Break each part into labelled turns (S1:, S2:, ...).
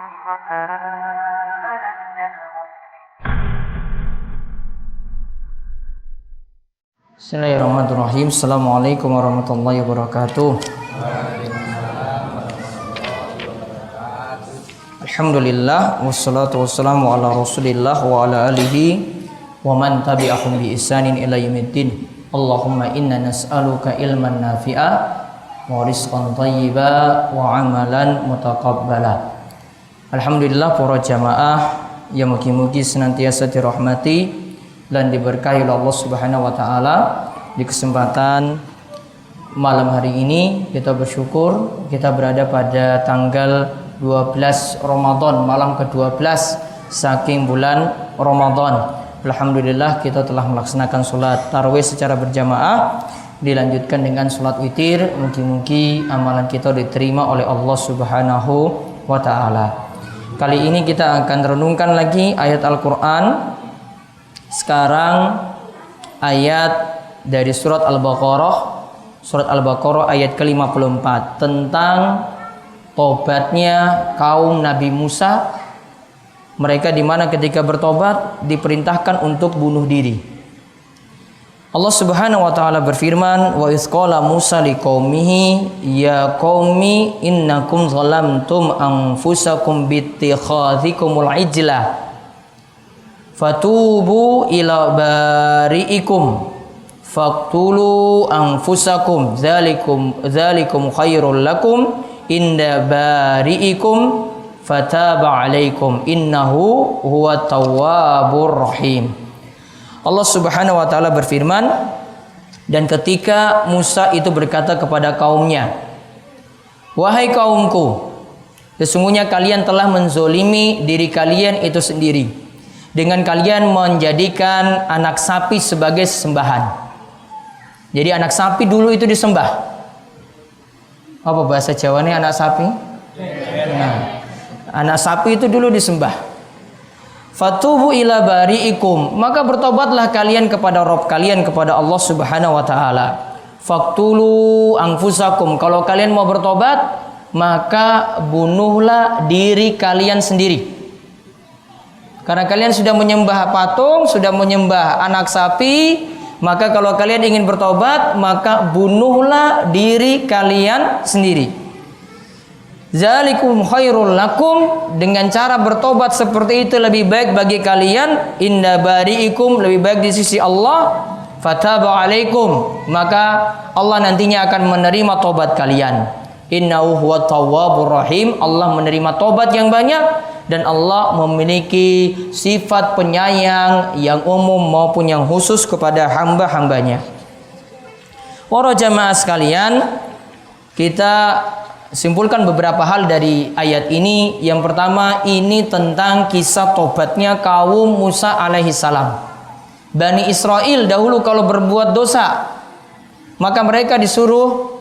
S1: Bismillahirrahmanirrahim. Assalamualaikum warahmatullahi wabarakatuh. Alhamdulillah wassalatu wassalamu ala Rasulillah wa ala alihi wa man tabi'ahum bi ihsanin ila yaumiddin. Allahumma inna nas'aluka ilman nafi'a wa rizqan thayyiba wa amalan mutaqabbala. Alhamdulillah para jamaah yang mugi-mugi senantiasa dirahmati dan diberkahi oleh Allah Subhanahu wa taala. Di kesempatan malam hari ini kita bersyukur kita berada pada tanggal 12 Ramadan, malam ke-12 saking bulan Ramadan. Alhamdulillah kita telah melaksanakan sholat tarawih secara berjamaah, dilanjutkan dengan sholat witir. Mungkin amalan kita diterima oleh Allah Subhanahu wa taala. Kali ini kita akan renungkan lagi ayat Al-Quran. Sekarang ayat dari surat Al-Baqarah ayat ke-54 tentang tobatnya kaum Nabi Musa. Mereka di mana ketika bertobat diperintahkan untuk bunuh diri. Allah Subhanahu wa taala berfirman, wa iz qala Musa liqaumihi ya qaumi innakum zalamtum anfusakum bittikhadhikumul ijla fatubu ila bari'ikum faqtulu anfusakum dzalikum khairul lakum inda bari'ikum fataba alaikum innahu huwat tawwabur rahim. Allah Subhanahu wa taala berfirman, dan ketika Musa itu berkata kepada kaumnya, wahai kaumku, sesungguhnya kalian telah menzolimi diri kalian itu sendiri dengan kalian menjadikan anak sapi sebagai sesembahan. Jadi anak sapi dulu itu disembah. Apa bahasa Jawanya anak sapi? Nah, anak sapi itu dulu disembah. Fatubu ila bari'ikum, maka bertobatlah kalian kepada Rabb kalian, kepada Allah Subhanahu wa taala. Faqtulu anfusakum, kalau kalian mau bertobat maka bunuhlah diri kalian sendiri. Karena kalian sudah menyembah patung, sudah menyembah anak sapi, maka kalau kalian ingin bertobat, maka bunuhlah diri kalian sendiri. Zalikum khairul lakum, dengan cara bertobat seperti itu lebih baik bagi kalian, inda bari'ikum, lebih baik di sisi Allah, fataba alaikum, maka Allah nantinya akan menerima tobat kalian. Innahu huwat tawwabur rahim, Allah menerima tobat yang banyak. Dan Allah memiliki sifat penyayang yang umum maupun yang khusus kepada hamba-hambanya. Para jamaah sekalian, kita simpulkan beberapa hal dari ayat ini. Yang pertama, ini tentang kisah tobatnya kaum Musa alaihissalam. Bani Israel dahulu kalau berbuat dosa, maka mereka disuruh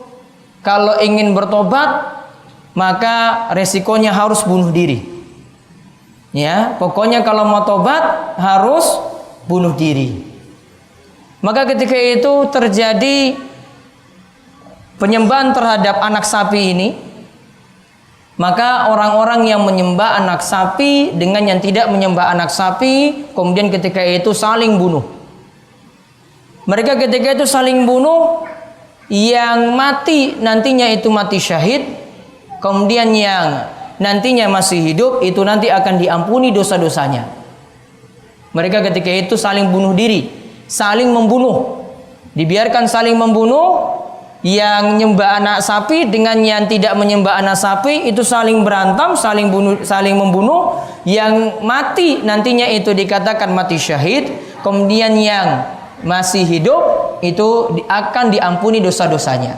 S1: kalau ingin bertobat, maka resikonya harus bunuh diri. Ya, pokoknya kalau mau tobat harus bunuh diri. Maka ketika itu terjadi penyembahan terhadap anak sapi ini, maka orang-orang yang menyembah anak sapi dengan yang tidak menyembah anak sapi, kemudian ketika itu saling bunuh. Mereka ketika itu saling bunuh, yang mati nantinya itu mati syahid, kemudian yang nantinya masih hidup itu nanti akan diampuni dosa-dosanya. Mereka ketika itu saling bunuh diri, saling membunuh, dibiarkan saling membunuh. Yang menyembah anak sapi dengan yang tidak menyembah anak sapi itu saling berantem, saling bunuh, saling membunuh. Yang mati nantinya itu dikatakan mati syahid, kemudian yang masih hidup itu akan diampuni dosa-dosanya,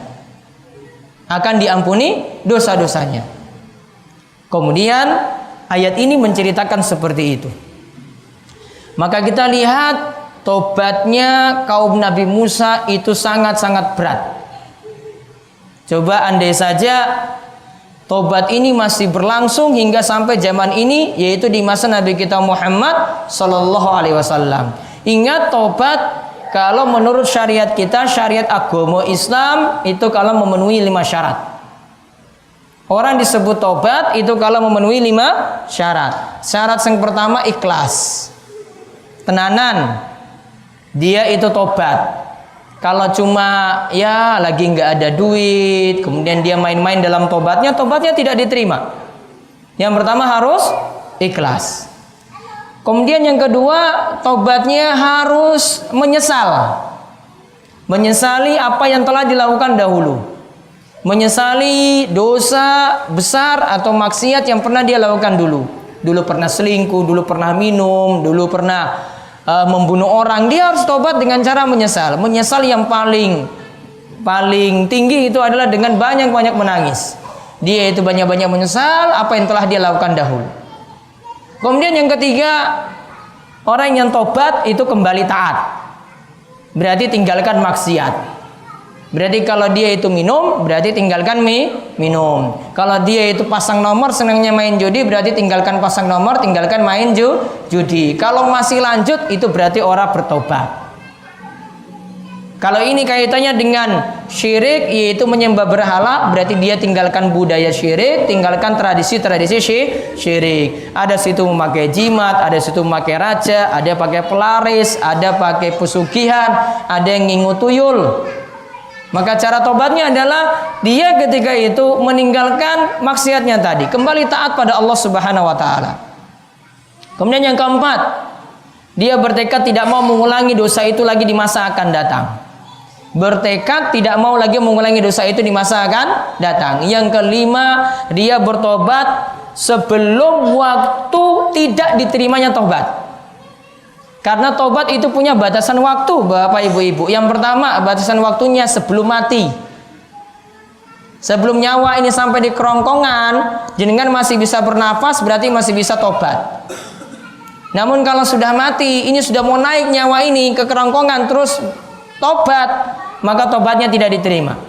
S1: akan diampuni dosa-dosanya. Kemudian ayat ini menceritakan seperti itu. Maka kita lihat tobatnya kaum Nabi Musa itu sangat-sangat berat. Coba andai saja tobat ini masih berlangsung hingga sampai zaman ini, yaitu di masa Nabi kita Muhammad Sallallahu Alaihi Wasallam. Ingat, tobat kalau menurut syariat kita, syariat agama Islam itu kalau memenuhi 5 syarat. Orang disebut tobat itu kalau memenuhi 5 syarat. Syarat yang pertama ikhlas. Tenanan. Dia itu tobat. Kalau cuma ya lagi nggak ada duit, kemudian dia main-main dalam tobatnya tidak diterima. Yang pertama harus ikhlas. Kemudian yang kedua, tobatnya harus menyesal. Menyesali apa yang telah dilakukan dahulu. Menyesali dosa besar atau maksiat yang pernah dia lakukan dulu. Dulu pernah selingkuh, dulu pernah minum, dulu pernah membunuh orang. Dia harus tobat dengan cara menyesal. Menyesal yang paling tinggi itu adalah dengan banyak-banyak menangis. Dia itu banyak-banyak menyesal apa yang telah dia lakukan dahulu. Kemudian yang ketiga, orang yang tobat itu kembali taat. Berarti tinggalkan maksiat. Berarti kalau dia itu minum, berarti tinggalkan minum. Kalau dia itu pasang nomor, senangnya main judi, berarti tinggalkan pasang nomor, tinggalkan main judi. Kalau masih lanjut, itu berarti orang bertobat. Kalau ini kaitannya dengan syirik, yaitu menyembah berhala, berarti dia tinggalkan budaya syirik, tinggalkan tradisi-tradisi syirik. Ada situ memakai jimat, ada situ memakai raja, ada pakai pelaris, ada pakai pesugihan, ada yang ngingu tuyul. Maka cara tobatnya adalah dia ketika itu meninggalkan maksiatnya tadi, kembali taat pada Allah Subhanahu wa taala. Kemudian yang keempat, dia bertekad tidak mau mengulangi dosa itu lagi di masa akan datang. Bertekad tidak mau lagi mengulangi dosa itu di masa akan datang. Yang kelima, dia bertobat sebelum waktu tidak diterimanya tobat. Karena tobat itu punya batasan waktu, Bapak Ibu-ibu. Yang pertama, batasan waktunya sebelum mati. Sebelum nyawa ini sampai di kerongkongan, jenengan masih bisa bernafas, berarti masih bisa tobat. Namun kalau sudah mati, ini sudah mau naik nyawa ini ke kerongkongan, terus tobat, maka tobatnya tidak diterima.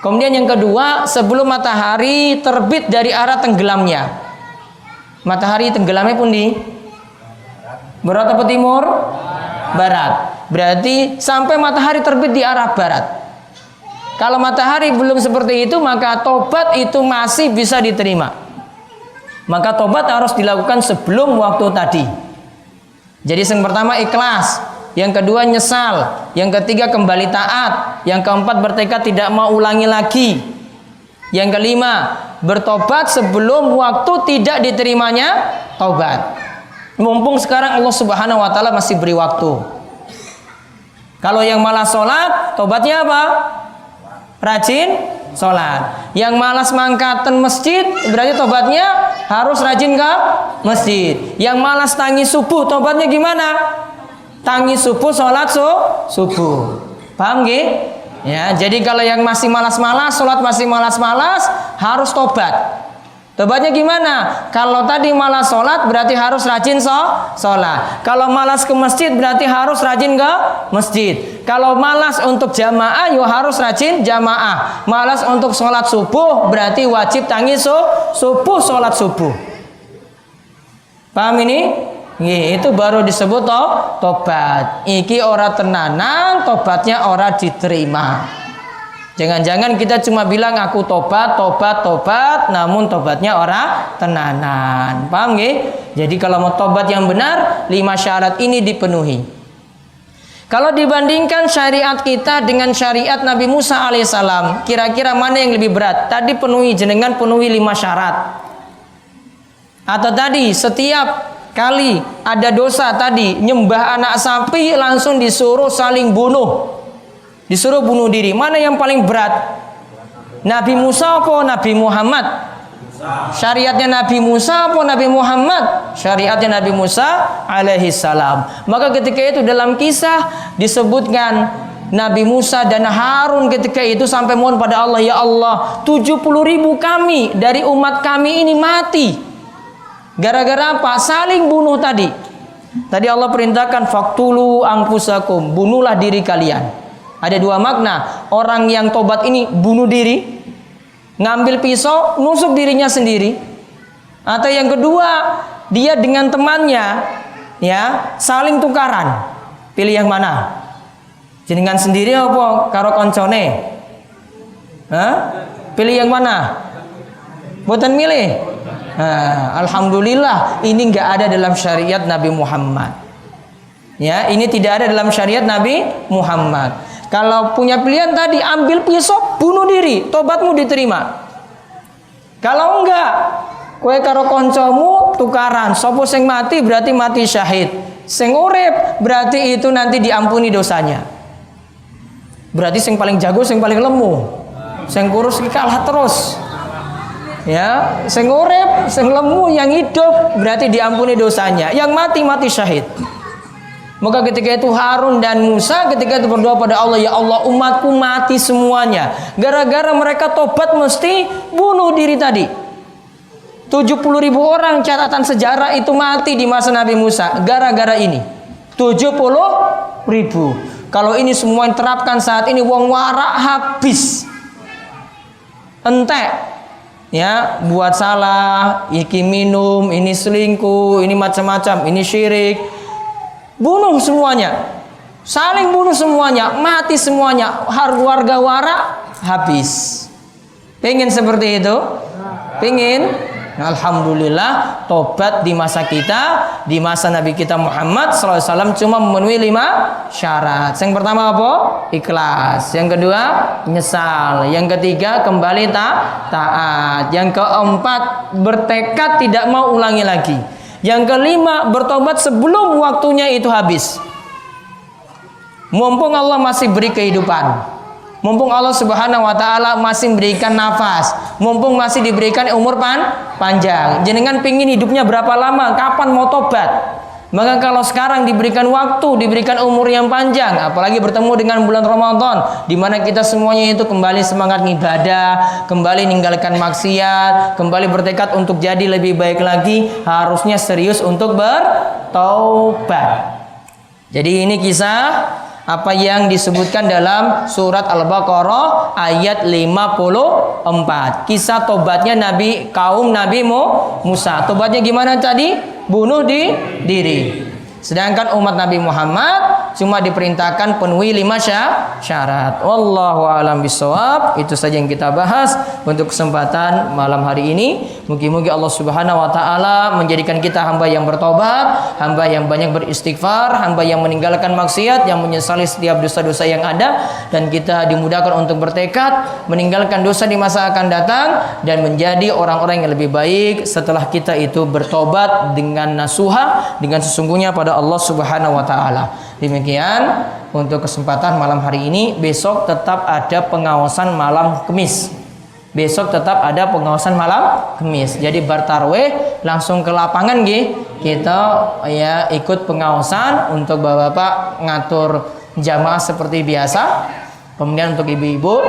S1: Kemudian yang kedua, sebelum matahari terbit dari arah tenggelamnya. Matahari tenggelamnya pun di barat atau timur? Barat. Berarti sampai matahari terbit di arah barat. Kalau matahari belum seperti itu, maka tobat itu masih bisa diterima. Maka tobat harus dilakukan sebelum waktu tadi. Jadi yang pertama ikhlas, yang kedua nyesal, yang ketiga kembali taat, yang keempat bertekad tidak mau ulangi lagi, yang kelima bertobat sebelum waktu tidak diterimanya tobat. Mumpung sekarang Allah Subhanahu wa taala masih beri waktu. Kalau yang malas sholat, tobatnya apa? Rajin sholat. Yang malas mangkatan masjid, berarti tobatnya harus rajin ke masjid. Yang malas tangis subuh, tobatnya gimana? Tangis subuh, sholat subuh. Paham nggih? Ya, jadi kalau yang masih malas-malas, sholat masih malas-malas, harus tobat. Tobatnya gimana? Kalau tadi malas sholat, berarti harus rajin sholat. Kalau malas ke masjid, berarti harus rajin ke masjid. Kalau malas untuk jamaah, yo harus rajin jamaah. Malas untuk sholat subuh, berarti wajib tangis subuh, sholat subuh. Paham ini? Itu baru disebut tobat. Iki ora tenanan, tobatnya ora diterima. Jangan-jangan kita cuma bilang aku tobat, namun tobatnya ora tenanan. Paham nggih? Jadi kalau mau tobat yang benar, 5 syarat ini dipenuhi. Kalau dibandingkan syariat kita dengan syariat Nabi Musa alaihissalam, kira-kira mana yang lebih berat? Tadi jenengan penuhi 5 syarat. Atau tadi setiap kali ada dosa tadi nyembah anak sapi langsung disuruh saling bunuh. Disuruh bunuh diri. Mana yang paling berat? Nabi Musa apa Nabi Muhammad? Syariatnya Nabi Musa apa Nabi Muhammad? Syariatnya Nabi Musa alaihi salam. Maka ketika itu dalam kisah disebutkan Nabi Musa dan Harun ketika itu sampai mohon pada Allah, ya Allah, 70.000 kami dari umat kami ini mati. Gara-gara apa? Saling bunuh tadi. Tadi Allah perintahkan faktulu anfusakum, bunuhlah diri kalian. Ada 2 makna. Orang yang tobat ini bunuh diri, ngambil pisau, nusuk dirinya sendiri. Atau yang kedua, dia dengan temannya ya saling tukaran. Pilih yang mana? Jenengan sendiri apa karo koncone? Pilih yang mana? Buatan milih. Nah, alhamdulillah ini nggak ada dalam syariat Nabi Muhammad. Ya, ini tidak ada dalam syariat Nabi Muhammad. Kalau punya pilihan tadi, ambil pisau, bunuh diri, tobatmu diterima. Kalau enggak, kowe karo koncomu tukaran, sopo sing mati berarti mati syahid. Sing urip berarti itu nanti diampuni dosanya. Berarti sing paling jago, sing paling lemu. Sing kurus kalah terus. Ya, sing urip, sing lemu, yang hidup berarti diampuni dosanya. Yang mati mati syahid. Maka ketika itu Harun dan Musa ketika itu berdoa pada Allah, ya Allah umatku mati semuanya. Gara-gara mereka tobat mesti bunuh diri tadi. 70.000 orang catatan sejarah itu mati di masa Nabi Musa. Gara-gara ini 70.000. Kalau ini semua yang terapkan saat ini, wong warak habis. Entek. Ya, buat salah, iki minum, ini selingkuh, ini macam-macam, ini syirik. Bunuh semuanya. Saling bunuh semuanya, mati semuanya. Warga warak habis. Pengen seperti itu? Pengen? Alhamdulillah tobat di masa kita, di masa Nabi kita Muhammad SAW cuma memenuhi 5 syarat. Yang pertama apa? Ikhlas. Yang kedua nyesal. Yang ketiga kembali taat. Yang keempat bertekad tidak mau ulangi lagi. Yang kelima bertobat sebelum waktunya itu habis. Mumpung Allah masih beri kehidupan. Mumpung Allah Subhanahu wa taala masih memberikan nafas, mumpung masih diberikan umur panjang. Jenengan pingin hidupnya berapa lama? Kapan mau tobat? Maka kalau sekarang diberikan waktu, diberikan umur yang panjang, apalagi bertemu dengan bulan Ramadan di mana kita semuanya itu kembali semangat ibadah, kembali meninggalkan maksiat, kembali bertekad untuk jadi lebih baik lagi, harusnya serius untuk bertaubat. Jadi ini kisah apa yang disebutkan dalam surat Al-Baqarah ayat 54. Kisah tobatnya kaum Nabi Musa. Tobatnya gimana tadi? Bunuh diri. Sedangkan umat Nabi Muhammad cuma diperintahkan penuhi 5 syarat. Wallahu a'lam bishawab. Itu saja yang kita bahas untuk kesempatan malam hari ini. Mungkin-mungkin Allah Subhanahu wa taala menjadikan kita hamba yang bertobat, hamba yang banyak beristighfar, hamba yang meninggalkan maksiat, yang menyesali setiap dosa-dosa yang ada, dan kita dimudahkan untuk bertekad meninggalkan dosa di masa akan datang dan menjadi orang-orang yang lebih baik setelah kita itu bertobat dengan nasuha, dengan sesungguhnya pada Allah Subhanahu wa taala. Demikian untuk kesempatan malam hari ini. Besok tetap ada pengawasan malam Kamis. Besok tetap ada pengawasan malam Kamis. Jadi bar tarwih langsung ke lapangan kita ya ikut pengawasan untuk bapak-bapak ngatur jamaah seperti biasa. Kemudian untuk ibu-ibu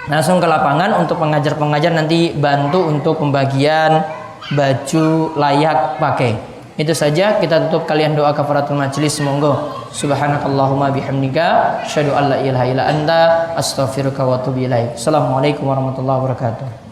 S1: langsung ke lapangan untuk pengajar-pengajar nanti bantu untuk pembagian baju layak pakai. Itu saja, kita tutup kalian doa kafaratul majlis. Monggo. Subhanakallahumma bihamdika asyhadu an la ilaha illa anta astaghfiruka wa atubu ilaik. Assalamualaikum warahmatullahi wabarakatuh.